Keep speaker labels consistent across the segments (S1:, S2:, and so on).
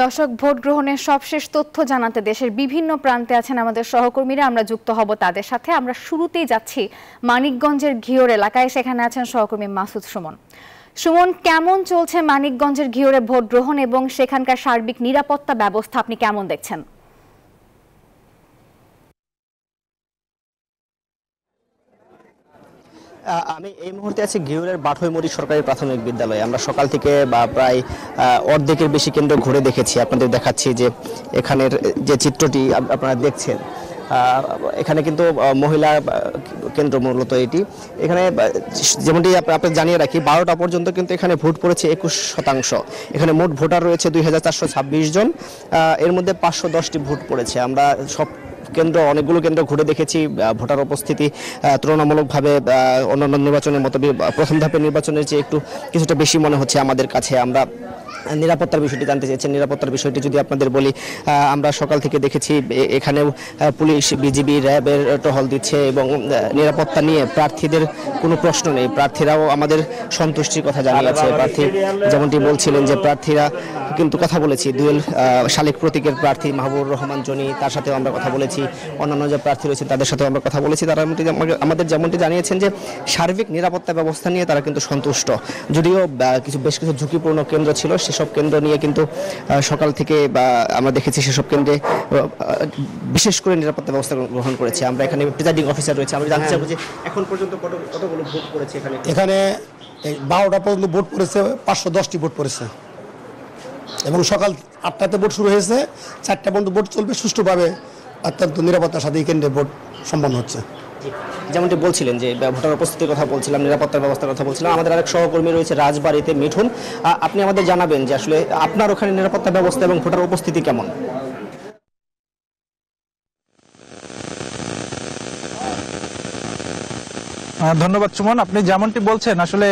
S1: দর্শক, ভোট গ্রহণের সবশেষ তথ্য জানাতে দেশের বিভিন্ন প্রান্তে আছেন আমাদের সহকর্মীরা। আমরা যুক্ত হব তাদের সাথে। আমরা শুরুতেই যাচ্ছি মানিকগঞ্জের ঘিওর এলাকায়। সেখানে আছেন সহকর্মী মাসুদ সুমন। সুমন, কেমন চলছে মানিকগঞ্জের ঘিওরে ভোট গ্রহণ এবং সেখানকার সার্বিক নিরাপত্তা ব্যবস্থা আপনি কেমন দেখছেন?
S2: আমি এই মুহূর্তে আছি ঘিওরের বাঠইমুড়ি সরকারি প্রাথমিক বিদ্যালয়ে। আমরা সকাল থেকে প্রায় অর্ধেকের বেশি কেন্দ্র ঘুরে দেখেছি। আপনাদের দেখাচ্ছি যে এখানের যে চিত্রটি আপনারা দেখছেন, এখানে কিন্তু মহিলা কেন্দ্র মূলত এটি। এখানে যেমনটি আপনাদের জানিয়ে রাখি, 12টা পর্যন্ত কিন্তু এখানে ভোট পড়েছে 21%। এখানে মোট ভোটার রয়েছে 2426 জন, এর মধ্যে 510টি ভোট পড়েছে। আমরা সব অনেকগুলো কেন্দ্র ঘুরে দেখেছি। ভোটার উপস্থিতি তুলনামূলকভাবে অন্যান্য নির্বাচনের মতো প্রথম ধাপের নির্বাচনের চেয়ে কিছুটা বেশি মনে হচ্ছে আমাদের কাছে। আমরা নিরাপত্তার বিষয়টি জানতে চেয়েছেন। নিরাপত্তার বিষয়টি যদি আপনাদের বলি, আমরা সকাল থেকে দেখেছি এখানেও পুলিশ, বিজিবি, র্যাবের টহল দিচ্ছে এবং নিরাপত্তা নিয়ে প্রার্থীদের কোনো প্রশ্ন নেই। প্রার্থীরাও আমাদের সন্তুষ্টির কথা জানিয়েছে। প্রার্থী যেমনটি বলছিলেন যে প্রার্থীরা কিন্তু কথা বলেছি, দুয়েল শালিক প্রতীকের প্রার্থী মাহবুবুর রহমান জনি, তার সাথেও আমরা কথা বলেছি। অন্যান্য যে প্রার্থী রয়েছে তাদের সাথেও আমরা কথা বলেছি। তারা আমাদের যেমনটি জানিয়েছেন যে সার্বিক নিরাপত্তা ব্যবস্থা নিয়ে তারা কিন্তু সন্তুষ্ট। যদিও বেশ কিছু ঝুঁকিপূর্ণ কেন্দ্র ছিল, সেসব কেন্দ্র নিয়ে কিন্তু সকাল থেকে আমরা দেখেছি সেসব কেন্দ্রে বিশেষ করে নিরাপত্তা ব্যবস্থা গ্রহণ করেছে। আমরা এখানে প্রিজাইডিং অফিসার রয়েছে, আমরা জানতে চাইবো যে এখন পর্যন্ত কতগুলো ভোট পড়েছে
S3: এখানে 12টা পর্যন্ত ভোট পড়েছে, 510টি ভোট পড়েছে এবং সকাল 8টাতে ভোট শুরু হয়েছে, 4টা পর্যন্ত ভোট চলবে। সুষ্ঠুভাবে অত্যন্ত নিরাপত্তার সাথে এই কেন্দ্রে ভোট সম্পন্ন হচ্ছে।
S2: যেমনটি বলছিলেন যে ভোটার উপস্থিতির কথা বলছিলাম, নিরাপত্তার ব্যবস্থার কথা বলছিলাম। আমাদের আরেক সহকর্মী রয়েছে রাজবাড়িতে, মিঠুন। আপনি আমাদের জানাবেন যে আসলে আপনার ওখানে নিরাপত্তা ব্যবস্থা এবং ভোটার উপস্থিতি কেমন?
S4: ধন্যবাদ সুমন। আপনি যেমনটি বলছেন, আসলে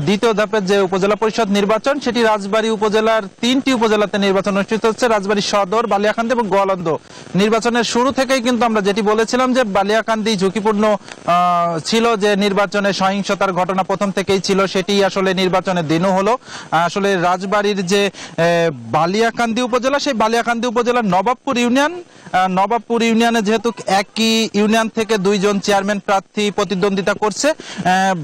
S4: দ্বিতীয় ধাপের যে উপজেলা পরিষদ নির্বাচন, সেটি রাজবাড়ী উপজেলার 3টি উপজেলাতে নির্বাচন অনুষ্ঠিত হচ্ছে। রাজবাড়ী সদর, বালিয়াকান্দি এবং গোয়ালন্দ। নির্বাচনের শুরু থেকেই কিন্তু আমরা যেটি বলেছিলাম যে বালিয়াকান্দি ঝুঁকিপূর্ণ ছিল, যে নির্বাচনে সহিংসতার ঘটনা প্রথম থেকেই ছিল, সেটি আসলে নির্বাচনের দিনও হলো। আসলে রাজবাড়ীর যে বালিয়াকান্দি উপজেলা, সেই বালিয়াকান্দি উপজেলার নবাবপুর ইউনিয়নে যেহেতু একই ইউনিয়ন থেকে 2 জন চেয়ারম্যান প্রার্থী প্রতিদ্বন্দ্বিতা করছে,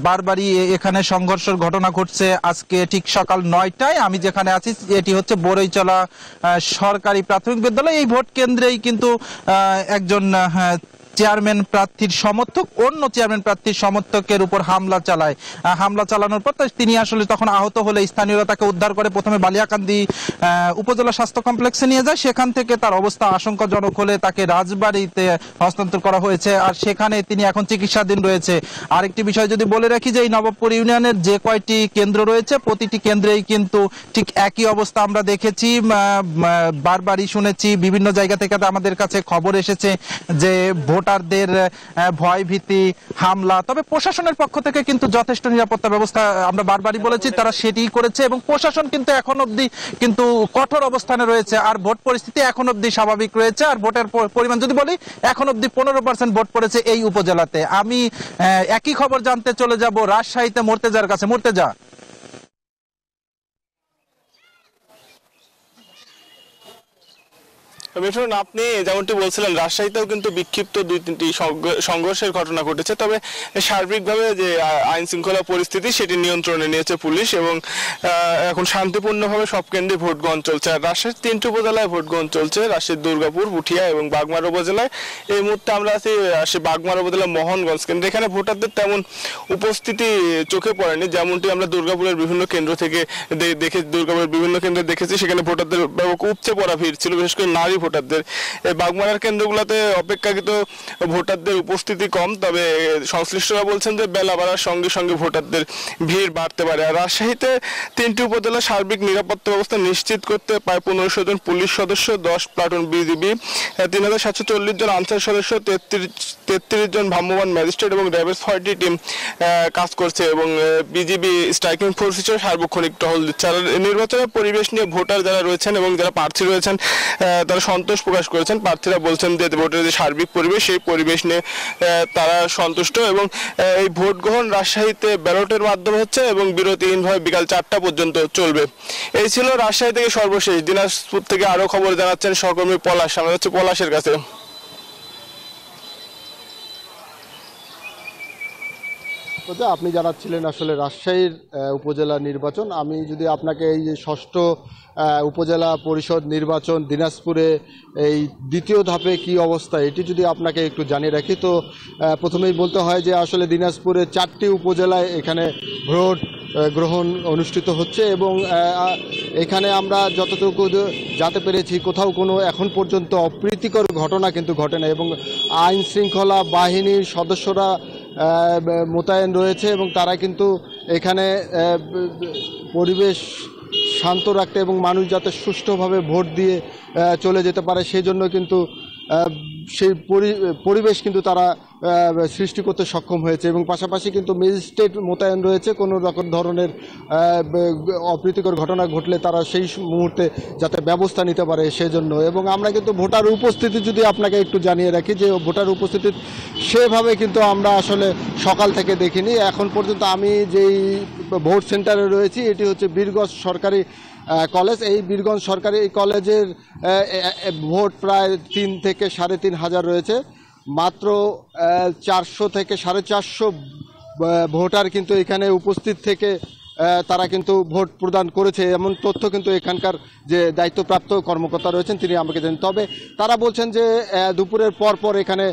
S4: বারবারই এখানে সংঘর্ষের ঘটনা ঘটছে। আজকে ঠিক সকাল 9টায় আমি যেখানে আছি, এটি হচ্ছে বড়ইচলা সরকারি প্রাথমিক বিদ্যালয়। এই ভোট কেন্দ্রেই কিন্তু একজন চেয়ারম্যান প্রার্থীর সমর্থক অন্য চেয়ারম্যান প্রার্থীর সমর্থকের উপর হামলা চালানোর পর তিনি আসলে তখন আহত হলে স্থানীয়রা তাকে উদ্ধার করে প্রথমে বালিয়াকান্দি উপজেলা স্বাস্থ্য কমপ্লেক্সে নিয়ে যায়। সেখান থেকে তার অবস্থা আশঙ্কাজনক হলে তাকে রাজবাড়ীতে হস্তান্তর করা হয়েছে, আর সেখানে তিনি এখন চিকিৎসাধীন রয়েছে। আরেকটি বিষয় যদি বলে রাখি যে এই নবাবপুর ইউনিয়নের যে কয়টি কেন্দ্র রয়েছে, প্রতিটি কেন্দ্রেই কিন্তু ঠিক একই অবস্থা আমরা দেখেছি, বারবারই শুনেছি। বিভিন্ন জায়গা থেকে আমাদের কাছে খবর এসেছে যে ভোটারদের ভয় ভীতি, হামলা। তবে প্রশাসনের পক্ষ থেকে কিন্তু যথেষ্ট নিরাপত্তা ব্যবস্থা, আমরা বারবারই বলেছি, তারা সেটিই করেছে এবং প্রশাসন কিন্তু এখন অবধি কিন্তু কঠোর অবস্থানে রয়েছে। আর ভোট পরিস্থিতি এখন অবধি স্বাভাবিক রয়েছে। আর ভোটের পরিমাণ যদি বলি, এখন অবধি 15% ভোট পড়েছে এই উপজেলাতে। আমি একই খবর জানতে চলে যাব রাজশাহীতে মুর্তেজার কাছে। মুর্তেজা,
S5: মিঠুন, আপনি যেমনটি বলছিলেন, রাজশাহীতেও কিন্তু বিক্ষিপ্ত 2-3টি সংঘর্ষের ঘটনা ঘটেছে। তবে সার্বিকভাবে যে আইন শৃঙ্খলা পরিস্থিতি, সেটি নিয়ন্ত্রণে নিয়েছে পুলিশ এবং এখন শান্তিপূর্ণভাবে সব কেন্দ্রে ভোট গ্রহণ চলছে। আর রাজশাহীর 3টি উপজেলায় ভোট গ্রহণ চলছে, রাজশাহীর দুর্গাপুর, পুঠিয়া এবং বাগমারা উপজেলায়। এই মুহূর্তে আমরা আছি বাগমারা উপজেলার মোহনগঞ্জ কেন্দ্রে। এখানে ভোটারদের তেমন উপস্থিতি চোখে পড়েনি, যেমনটি আমরা দুর্গাপুরের বিভিন্ন কেন্দ্র থেকে দেখেছি। সেখানে ভোটারদের উপচে পড়া ভিড় ছিল, বিশেষ করে নারী ভোটারদের। এই বাগমারার কেন্দ্রগুলোতে অপেক্ষাকৃত ভোটারদের উপস্থিতি কম, তবে সংশ্লিষ্টরা বলছেন যে বেলা বাড়ার সঙ্গে সঙ্গে ভোটারদের ভিড় বাড়তে পারে। আর রাজশাহীতে 3টি উপজেলা সার্বিক নিরাপত্তা ব্যবস্থা নিশ্চিত করতে প্রায় 1500 জন পুলিশ সদস্য, 10 প্লাটুন বিজিবি, 3740 জন আনসার সদস্য, 33 জন ভ্রাম্যমাণ ম্যাজিস্ট্রেট এবং র্যাবের 6টি টিম কাজ করছে এবং বিজিবি স্ট্রাইকিং ফোর্স হিসেবে সার্বক্ষণিক টহল দিচ্ছে। আর নির্বাচনের পরিবেশ নিয়ে ভোটার যারা রয়েছেন এবং যারা প্রার্থী রয়েছেন, তারা সন্তোষ প্রকাশ করেছেন। প্রার্থীরা বলছেন যে ভোটের যে সার্বিক পরিবেশ, সেই পরিবেশ নিয়ে তারা সন্তুষ্ট এবং এই ভোট গ্রহণ রাজশাহীতে ব্যালটের মাধ্যমে হচ্ছে এবং বিরতিহীনভাবে বিকাল 4টা পর্যন্ত চলবে। এই ছিল রাজশাহী থেকে সর্বশেষ। দিনাজপুর থেকে আরো খবর জানাচ্ছেন সহকর্মী পলাশ। আমরা হচ্ছে পলাশের কাছে।
S6: আপনি জানাচ্ছিলেন আসলে রাজশাহীর উপজেলা নির্বাচন। আমি যদি আপনাকে এই যে ষষ্ঠ উপজেলা পরিষদ নির্বাচন দিনাজপুরে এই দ্বিতীয় ধাপে কি অবস্থা এটি যদি আপনাকে একটু জানিয়ে রাখি, তো প্রথমেই বলতে হয় যে আসলে দিনাজপুরে 4টি উপজেলায় এখানে ভোট গ্রহণ অনুষ্ঠিত হচ্ছে এবং এখানে আমরা যতটুকু জানতে পেরেছি কোথাও কোনো এখন পর্যন্ত অপ্রীতিকর ঘটনা কিন্তু ঘটে না এবং আইন শৃঙ্খলা বাহিনীর সদস্যরা মোতায়েন রয়েছে এবং তারা কিন্তু এখানে পরিবেশ শান্ত রাখতে এবং মানুষ যাতে সুষ্ঠুভাবে ভোট দিয়ে চলে যেতে পারে সেই জন্য কিন্তু সেই পরিবেশ কিন্তু তারা সৃষ্টি করতে সক্ষম হয়েছে এবং পাশাপাশি কিন্তু ম্যাজিস্ট্রেট মোতায়েন রয়েছে। কোনো রকম ধরনের অপ্রীতিকর ঘটনা ঘটলে তারা সেই মুহূর্তে যাতে ব্যবস্থা নিতে পারে সেজন্য। এবং আমরা কিন্তু ভোটার উপস্থিতি যদি আপনাকে একটু জানিয়ে রাখি যে ভোটার উপস্থিতি সেভাবে কিন্তু আমরা আসলে সকাল থেকে দেখিনি। এখন পর্যন্ত আমি যেই ভোট সেন্টারে রয়েছি এটি হচ্ছে বীরগঞ্জ সরকারি কলেজ। এই বীরগঞ্জ সরকারি কলেজের ভোট প্রায় 3 থেকে 3.5 হাজার রয়েছে। মাত্র 400 থেকে 450 ভোটার কিন্তু এখানে উপস্থিত থেকে তারা কিন্তু ভোট প্রদান করেছে এমন তথ্য কিন্তু এখানকার যে দায়িত্বপ্রাপ্ত কর্মকর্তা রয়েছেন তিনি আমাকে জানেন। তবে তারা বলছেন যে দুপুরের পর এখানে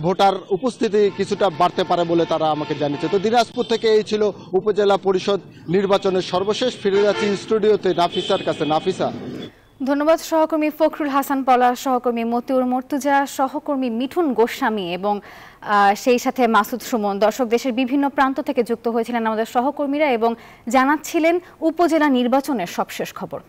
S6: ভোটার উপস্থিতি কিছুটা বাড়তে পারে বলে তারা আমাকে জানিয়েছে। তো দিনাজপুর থেকে এই ছিল উপজেলা পরিষদ নির্বাচনের সর্বশেষ। ফিরে যাচ্ছি স্টুডিওতে নাফিসার কাছে। নাফিসা।
S1: ধন্যবাদ সহকর্মী ফখরুল হাসান পলাশ, সহকর্মী মতিউর মর্তুজা, সহকর্মী মিঠুন গোস্বামী এবং সেই সাথে মাসুদ সুমন। দর্শক, দেশের বিভিন্ন প্রান্ত থেকে যুক্ত হয়েছিলেন আমাদের সহকর্মীরা এবং জানাচ্ছিলেন উপজেলা নির্বাচনের সবশেষ খবর।